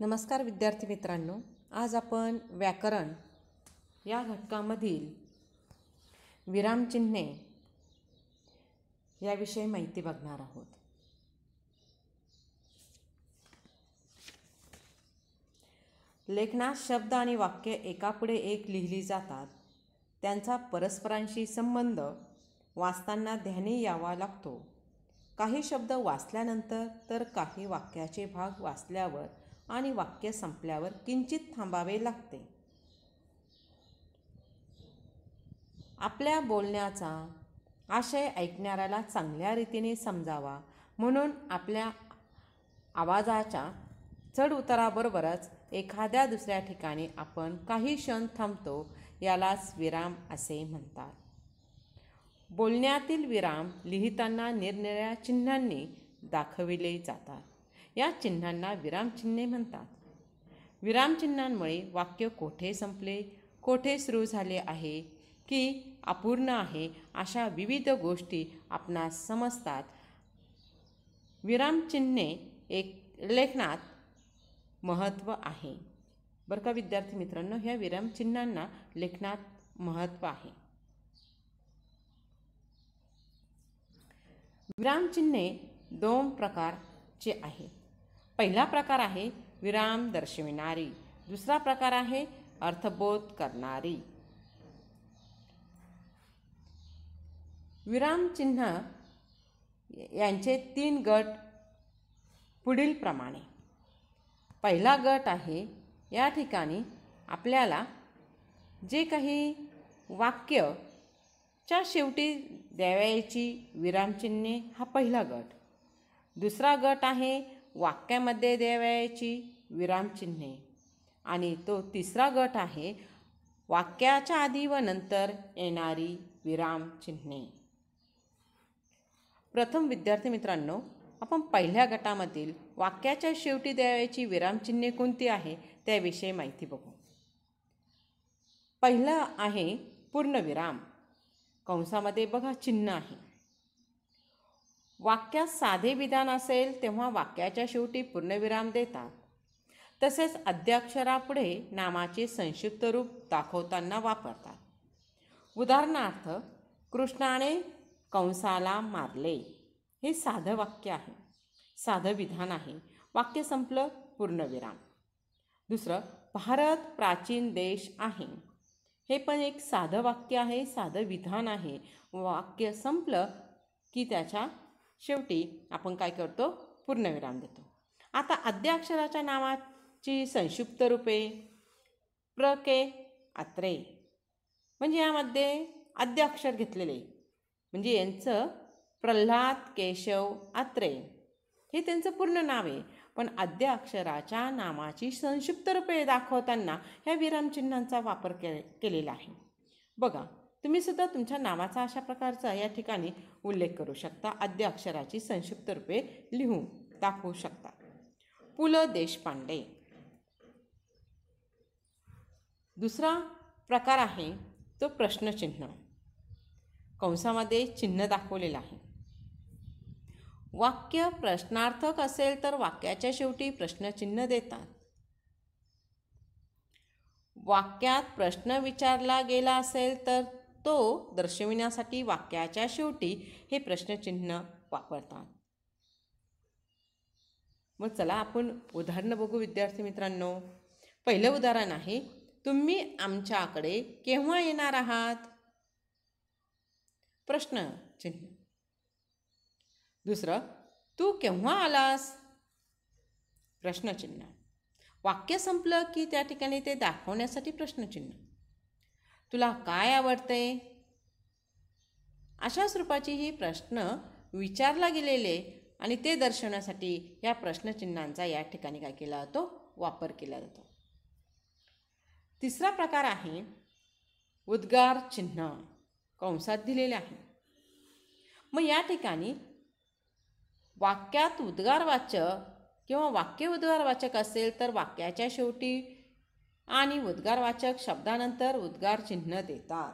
नमस्कार विद्यार्थी मित्रांनो, आज आपण व्याकरण या घटकामधील विरामचिन्हे याविषयी माहिती बघणार आहोत. लेखनात शब्द आणि वाक्य एकापुढे एक लिहिली जातात. त्यांचा परस्परांशी संबंध वाचताना ध्यानी यावा लागतो. काही शब्द वाचल्यानंतर तर काही वाक्याचे भाग वाचल्यावर आणि वाक्य संपल्यावर किंचित थांबावे लागते. आपल्या बोलण्याचा आशय ऐकणाऱ्याला चांगल्या रीतीने समजावा म्हणून आपल्या आवाजाच्या चढ उताराबरोबरच एखाद्या दुसऱ्या ठिकाणी आपण काही क्षण थांबतो, यालाच विराम असे म्हणतात. बोलण्यातील विराम लिहिताना निरनिराळ्या चिन्हांनी दाखविले जातात. या चिन्हांना विरामचिन्हे म्हणतात. विरामचिन्हांमुळे वाक्य कोठे संपले, कोठे सुरू झाले आहे की अपूर्ण आहे अशा विविध गोष्टी आपणास समजतात. विरामचिन्हे एक लेखनात महत्त्व आहे. बरं का विद्यार्थी मित्रांनो, ह्या विरामचिन्हांना लेखनात महत्त्व आहे. विरामचिन्हे दोन प्रकारचे आहेत. पहिला प्रकार आहे विराम दर्शविणारी, दुसरा प्रकार आहे अर्थबोध करणारी. विरामचिन्ह यांचे 3 गट पुढील प्रमाणे. पहिला गट आहे, या ठिकाणी आपल्याला जे काही वाक्याच्या शेवटी द्यावयाची विरामचिन्हे, हा पहिला गट. दुसरा गट आहे वाक्यामध्ये द्यावयाची विरामचिन्हे आणि तो तिसरा गट आहे वाक्याच्या आधी व नंतर येणारी विरामचिन्हे. प्रथम विद्यार्थी मित्रांनो, आपण पहिल्या गटामधील वाक्याच्या शेवटी द्यावयाची विरामचिन्हे कोणती आहे त्याविषयी माहिती बघू. पहिलं आहे पूर्णविराम. कंसामध्ये बघा चिन्ह आहे. वाक्यात साधे विधान असेल तेव्हा वाक्याच्या शेवटी पूर्णविराम देतात. तसेच अद्याक्षरापुढे नामाचे संक्षिप्त रूप दाखवताना वापरतात. उदाहरणार्थ, कृष्णाने कंसाला मारले. हे साधं वाक्य आहे, साधं विधान आहे. वाक्य संपलं, पूर्णविराम. दुसरं, भारत प्राचीन देश आहे. हे पण एक साधं वाक्य आहे, साधं विधान आहे. वाक्य संपलं की त्याच्या शेवटी आपण काय करतो, पूर्णविराम देतो. आता अद्याक्षराच्या नावाची संक्षिप्त रूपे प्र के अत्रे, म्हणजे यामध्ये अद्याक्षर घेतलेले, म्हणजे यांचं प्रल्हाद केशव अत्रे हे त्यांचं पूर्ण नाव आहे. पण अद्याक्षराच्या नामाची संक्षिप्त रूपे दाखवताना ह्या विरामचिन्हांचा वापर केलेला आहे. बघा, तुम्ही सुद्धा तुमच्या नावाचा अशा प्रकारचा या ठिकाणी उल्लेख करू शकता. अद्याक्षराची संक्षिप्त रूपे लिहून दाखवू शकता. पु ल देशपांडे. दुसरा प्रकार आहे तो प्रश्नचिन्ह. कंसामध्ये चिन्ह दाखवलेलं आहे. वाक्य प्रश्नार्थक असेल तर वाक्याच्या शेवटी प्रश्नचिन्ह देतात. वाक्यात प्रश्न विचारला गेला असेल तर तो दर्शविण्यासाठी वाक्याच्या शेवटी हे प्रश्नचिन्ह वापरतात. मग चला आपण उदाहरण बघू विद्यार्थी मित्रांनो. पहिलं उदाहरण आहे, तुम्ही आमच्याकडे केव्हा येणार आहात? प्रश्नचिन्ह. दुसरं, तू केव्हा आलास? प्रश्नचिन्ह. वाक्य संपलं की त्या ठिकाणी ते दाखवण्यासाठी प्रश्नचिन्ह. तुला काय आवडते? अशा स्वरूपाची ही प्रश्न विचारला गेलेले आणि ते दर्शवण्यासाठी या प्रश्नचिन्हांचा या ठिकाणी काय केला जातो, वापर केला जातो. तिसरा प्रकार आहे उद्गार चिन्ह. कंसात दिलेले आहे. मग या ठिकाणी वाक्यात उद्गारवाचक किंवा वाक्य उद्गारवाचक असेल तर वाक्याच्या शेवटी आणि उद्गारवाचक शब्दानंतर उद्गार चिन्ह देतात.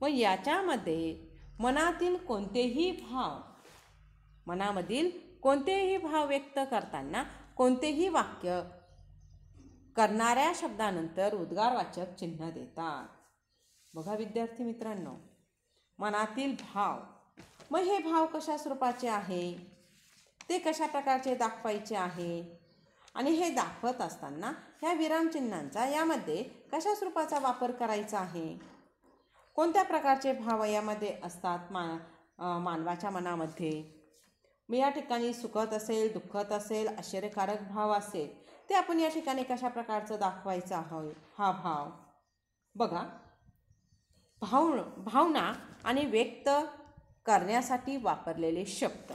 मग याच्यामध्ये मनातील कोणतेही भाव, मनामधील कोणतेही भाव व्यक्त करताना कोणतेही वाक्य करणाऱ्या शब्दानंतर उद्गारवाचक चिन्ह देतात. बघा विद्यार्थी मित्रांनो, मनातील भाव. मग हे भाव कशा स्वरूपाचे आहे, ते कशा प्रकारचे दाखवायचे आहे, आणि हे दाखवत असताना ह्या विरामचिन्हांचा यामध्ये कशा स्वरूपाचा वापर करायचा आहे, कोणत्या प्रकारचे भाव यामध्ये असतात मानवाच्या मनामध्ये. मग या ठिकाणी सुखद असेल, दुःखद असेल, आश्चर्यकारक भाव असेल, ते आपण या ठिकाणी कशा प्रकारचं दाखवायचं आहे हा भाव. बघा, भावना आणि व्यक्त करण्यासाठी वापरलेले शब्द.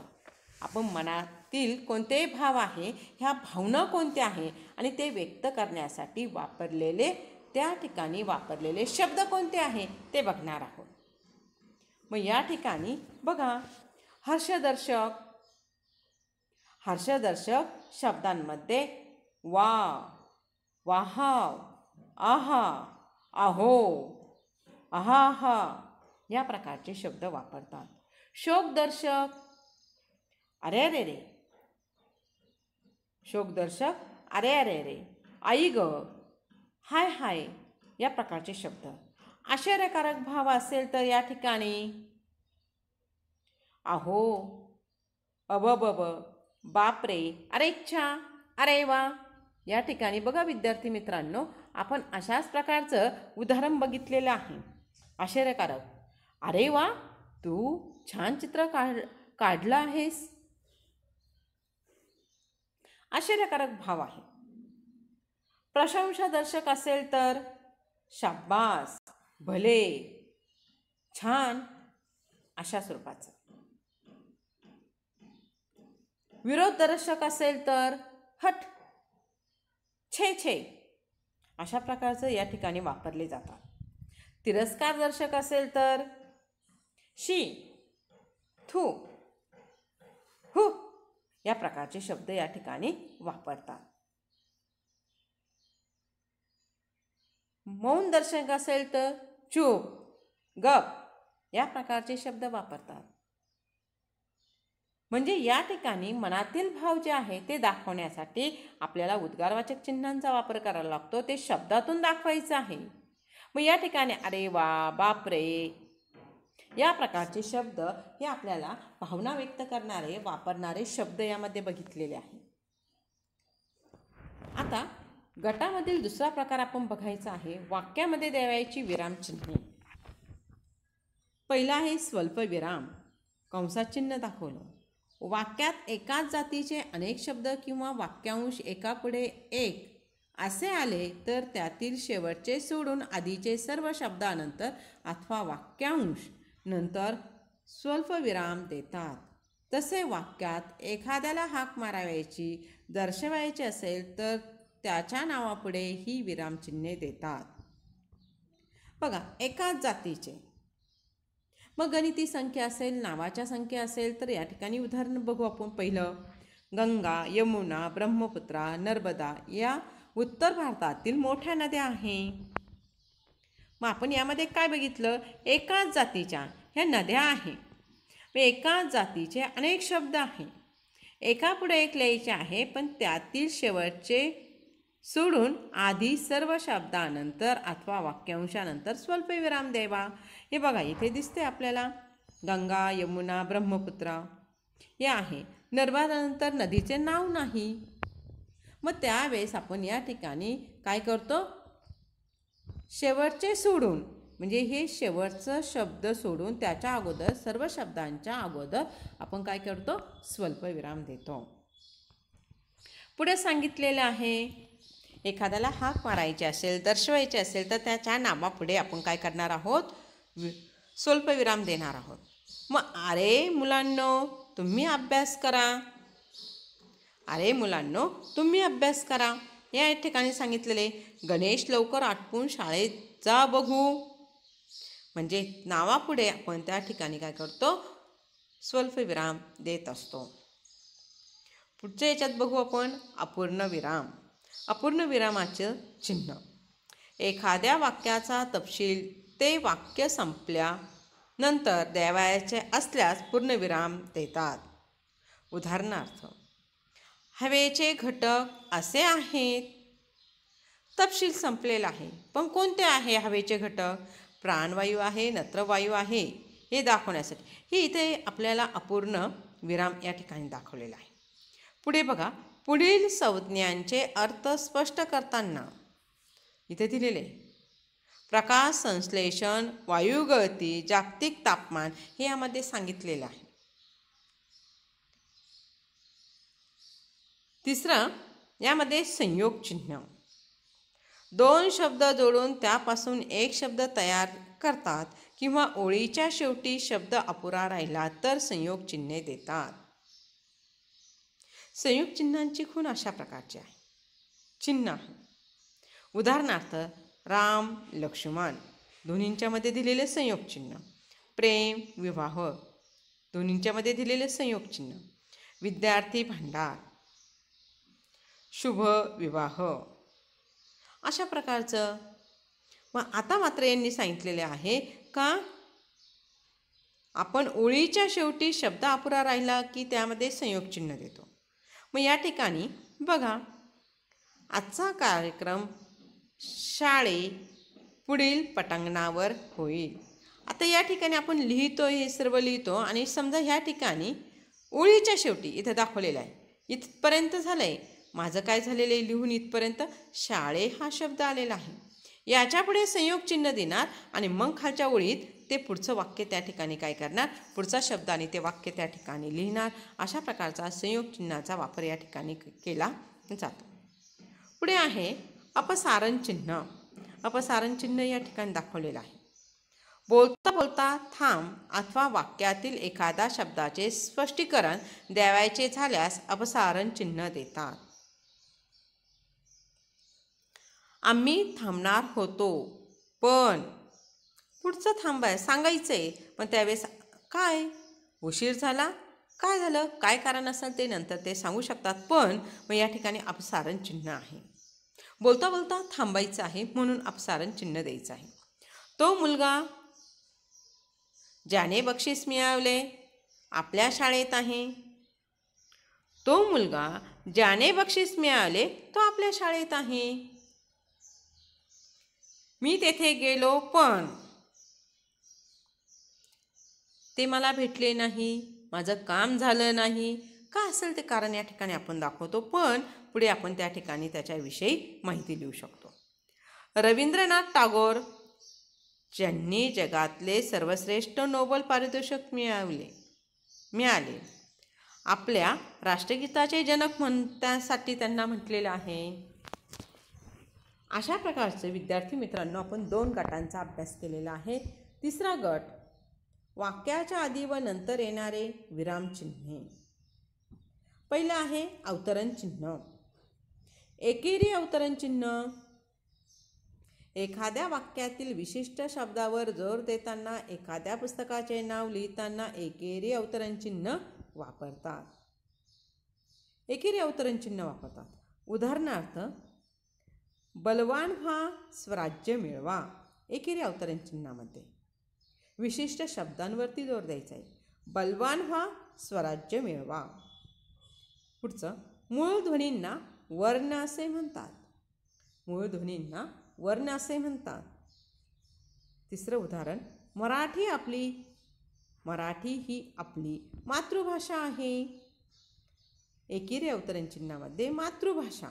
आपण मनातील कोणते भाव आहे, ह्या भावना कोणत्या आहे आणि ते व्यक्त करण्यासाठी वापरलेले त्या ठिकाणी वापरलेले शब्द कोणते आहे ते बघणार आहोत. मग या ठिकाणी बघा, हर्षदर्शक शब्दांमध्ये वा, वाहाव, आहा, आहो, आहा या प्रकारचे शब्द वापरतात. शोकदर्शक अरे अरे रे, शोकदर्शक अरे अरे रे, आई ग, हाय हाय या प्रकारचे शब्द. आश्चर्यकारक भाव असेल तर या ठिकाणी अहो, अबब, बापरे, अरे इच्छा, अरे वा या ठिकाणी बघा विद्यार्थी मित्रांनो, आपण अशाच प्रकारचं उदाहरण बघितलेलं आहे. आश्चर्यकारक, अरे वा, तू छान चित्र काढलं आहेस. आश्चर्यकारक भाव आहे. प्रशंसादर्शक असेल तर शाबास, भले, छान अशा स्वरूपाचं. विरोधदर्शक असेल तर हट, छे छे अशा प्रकारचं या ठिकाणी वापरले जातात. तिरस्कारदर्शक असेल तर शी, थू, हु या प्रकारचे शब्द या ठिकाणी वापरतात. मौन दर्शक असेल तर चूप, गप या प्रकारचे शब्द वापरतात. म्हणजे या ठिकाणी मनातील भाव जे आहे ते दाखवण्यासाठी आपल्याला उद्गारवाचक चिन्हांचा वापर करायला लागतो. ते शब्दातून दाखवायचं आहे. मग या ठिकाणी अरे वा, बापरे या प्रकारचे शब्द हे आपल्याला भावना व्यक्त करणारे वापरणारे शब्द यामध्ये बघितलेले आहे. आता गटामधील दुसरा प्रकार आपण बघायचा आहे, वाक्यामध्ये द्यावयाची विरामचिन्हे. पहिला आहे स्वल्पविराम, कंसात चिन्ह दाखवलं. वाक्यात एकाच जातीचे अनेक शब्द किंवा वाक्यांश एकापुढे एक असे आले तर त्यातील शेवटचे सोडून आधीचे सर्व शब्दानंतर अथवा वाक्यांश नंतर स्वल्पविराम देतात. तसे वाक्यात एखाद्याला हाक मारावयाची, दर्शवायची असेल तर त्याच्या नावापुढे ही विरामचिन्हे देतात. बघा, एकाच जातीचे, मग गणिती संख्या असेल, नावाच्या संख्या असेल तर या ठिकाणी उदाहरण बघू आपण. पहिलं, गंगा, यमुना, ब्रह्मपुत्रा, नर्मदा या उत्तर भारतातील मोठ्या नद्या आहे. मग आपण यामध्ये काय बघितलं, एकाच जातीच्या ह्या नद्या आहे. एकाच जातीचे अनेक शब्द आहे, एकापुढे एक लिहायचे आहे, पण त्यातील शेवटचे सोडून आधी सर्व शब्दानंतर अथवा वाक्यांशानंतर स्वल्पविराम द्यावा. हे बघा इथे दिसते आपल्याला, गंगा, यमुना, ब्रह्मपुत्रा या आहे. नर्मदानंतर नदीचे नाव नाही. मग त्यावेळेस आपण या ठिकाणी काय करतो, शेवटचे सोडून, म्हणजे हे शेवटचं शब्द सोडून त्याच्या अगोदर सर्व शब्दांच्या अगोदर आपण काय करतो, स्वल्पविराम देतो. पुढे सांगितलेलं आहे, एखाद्याला हाक मारायची असेल, दर्शवायचे असेल तर त्याच्या नावापुढे आपण काय करणार आहोत, स्वल्पविराम देणार आहोत. मग अरे मुलांनो तुम्ही अभ्यास करा, अरे मुलांनो तुम्ही अभ्यास करा या ठिकाणी सांगितलेले. गणेश लवकर आटपून शाळेत जा बघू, म्हणजे नावापुढे आपण त्या ठिकाणी काय करतो, स्वल्पविराम देत असतो. पुढच्या याच्यात बघू आपण अपूर्ण विराम. अपूर्ण विरामाचे चिन्ह, एखाद्या वाक्याचा तपशील ते वाक्य संपल्यानंतर द्यावयाचे असल्यास पूर्णविराम देतात. उदाहरणार्थ, हवेचे घटक असे आहेत. तपशील संपलेला आहे. पण कोणते आहे हवेचे घटक? प्राणवायू आहे, नत्रवायू आहे, हे दाखवण्यासाठी हे इथे आपल्याला अपूर्ण विराम या ठिकाणी दाखवलेला आहे. पुढे बघा, पुढील संज्ञांचे अर्थ स्पष्ट करताना इथे दिलेले प्रकाश संश्लेषण, वायू गळती, जागतिक तापमान हे यामध्ये सांगितलेलं आहे. तिसरं, यामध्ये संयोग चिन्ह. दोन शब्द जोडून त्यापासून एक शब्द तयार करतात किंवा ओळीच्या शेवटी शब्द अपुरा राहिला तर संयोग चिन्हे देतात. संयोग चिन्हांची खूण अशा प्रकारची आहे. चिन्ह आहे. उदाहरणार्थ राम, लक्ष्मण दोन्हींच्या मध्ये दिलेले संयोग चिन्ह. प्रेम, विवाह दोन्हींच्या मध्ये दिलेले संयोग चिन्ह. विद्यार्थी, भांडार, शुभ विवाह अशा प्रकारचं. मग आता मात्र यांनी सांगितलेले आहे का आपण ओळीच्या शेवटी शब्द अपुरा राहिला की त्यामध्ये संयोग चिन्ह देतो. मग या ठिकाणी बघा, आजचा कार्यक्रम शाळे पुढील पटांगणावर होईल. आता या ठिकाणी आपण लिहितो, हे सर्व लिहितो आणि समजा ह्या ठिकाणी ओळीच्या शेवटी इथं दाखवलेलं आहे. इथपर्यंत झालं आहे माझं, काय झालेलं आहे लिहून इथपर्यंत शाळे हा शब्द आलेला आहे. याच्या पुढे संयोग चिन्ह देणार आणि मग खालच्या ओळीत ते पुढचं वाक्य त्या ठिकाणी काय करणार, पुढचा शब्द आणि ते वाक्य त्या ठिकाणी लिहिणार. अशा प्रकारचा संयोग चिन्हाचा वापर या ठिकाणी केला जातो. पुढे आहे अपसारण चिन्ह. अपसारण चिन्ह या ठिकाणी दाखवलेलं आहे. बोलता बोलता थांब अथवा वाक्यातील एखादा शब्दाचे स्पष्टीकरण द्यावयाचे झाल्यास अपसारण चिन्ह देतात. आम्ही थांबणार होतो पण पुढचं थांबाय सांगायचंय, पण त्यावेळेस काय उशीर झाला, काय झालं, काय कारण असेल ते नंतर ते सांगू शकतात. पण मग या ठिकाणी अपसारण चिन्ह आहे. बोलता बोलता थांबायचं आहे म्हणून अपसारण चिन्ह द्यायचं आहे. तो मुलगा ज्याने बक्षीस मिळवले आपल्या शाळेत आहे. तो मुलगा ज्याने बक्षीस मिळवले तो आपल्या शाळेत आहे. मी तेथे गेलो पण ते मला भेटले नाही, माझं काम झालं नाही, काय असेल ते कारण या ठिकाणी आपण दाखवतो. पण पुढे आपण त्या ठिकाणी त्याच्याविषयी माहिती लिहू शकतो. रवींद्रनाथ टागोर ज्यांनी जगातले सर्वश्रेष्ठ नोबेल पारितोषिक मिळाले, आपल्या राष्ट्रगीताचे जनक त्यासाठी त्यांना म्हटलेलं आहे. अशा प्रकारचे विद्यार्थी मित्रांनो आपण 2 गटांचा अभ्यास केलेला आहे. तिसरा गट वाक्याच्या आधी व नंतर येणारे विरामचिन्हे. पहिलं आहे अवतरण चिन्ह. एकेरी अवतरण चिन्ह. एखाद्या वाक्यातील विशिष्ट शब्दावर जोर देताना एखाद्या पुस्तकाचे नाव लिहिताना एकेरी अवतरण चिन्ह वापरतात. एकेरी अवतरण चिन्ह वापरतात. उदाहरणार्थ बलवान व्हा, स्वराज्य मिळवा. एकेरी अवतरण चिन्हामध्ये विशिष्ट शब्दांवरती जोर द्यायचा आहे. बलवान व्हा, स्वराज्य मिळवा. पुढचं मूळ ध्वनींना वर्ण असे म्हणतात. मूळ ध्वनींना वर्ण असे म्हणतात. तिसरं उदाहरण मराठी ही आपली मातृभाषा आहे. एकेरी अवतरण चिन्हामध्ये मातृभाषा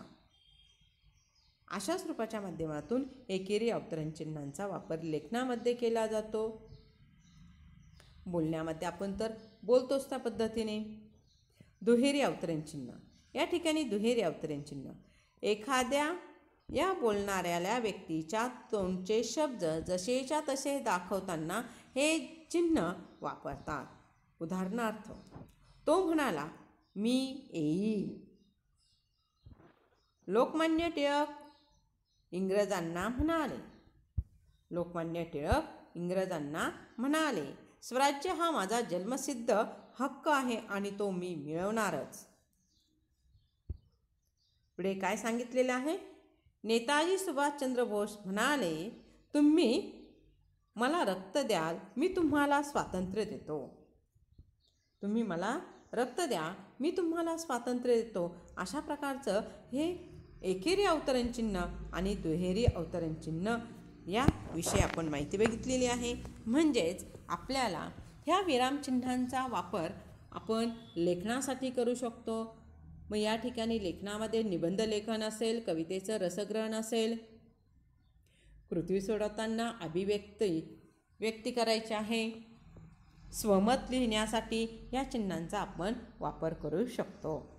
अशा स्वरूपाच्या माध्यमातून एकेरी अवतरण चिन्हांचा वापर लेखनामध्ये केला जातो. बोलण्यामध्ये आपण तर बोलतोच त्या पद्धतीने. दुहेरी अवतरण चिन्ह. या ठिकाणी दुहेरी अवतरण चिन्ह एखाद्या या बोलणाऱ्याला व्यक्तीच्या तोंडचे शब्द जसेच्या तसे दाखवताना हे चिन्ह वापरतात. उदाहरणार्थ तो म्हणाला मी येईल. लोकमान्य टिळक इंग्रजांना म्हणाले स्वराज्य हा माझा जन्मसिद्ध हक्क आहे आणि तो मी मिळवणारच. पुढे काय सांगितलेले आहे? नेताजी सुभाषचंद्र बोस म्हणाले तुम्ही मला रक्त द्याल, मी तुम्हाला स्वातंत्र्य देतो. तुम्ही मला रक्त द्या, मी तुम्हाला स्वातंत्र्य देतो, अशा प्रकारचं हे एकेरी अवतरण चिन्ह आणि दुहेरी अवतरण चिन्ह या विषयी आपण माहिती बघितलेली आहे. म्हणजेच आपल्याला ह्या विरामचिन्हांचा वापर आपण लेखनासाठी करू शकतो. मग या ठिकाणी लेखनामध्ये निबंध लेखन असेल, कवितेचं रसग्रहण असेल, कृती सोडवताना व्यक्ती करायची आहे, स्वमत लिहिण्यासाठी या चिन्हांचा आपण वापर करू शकतो.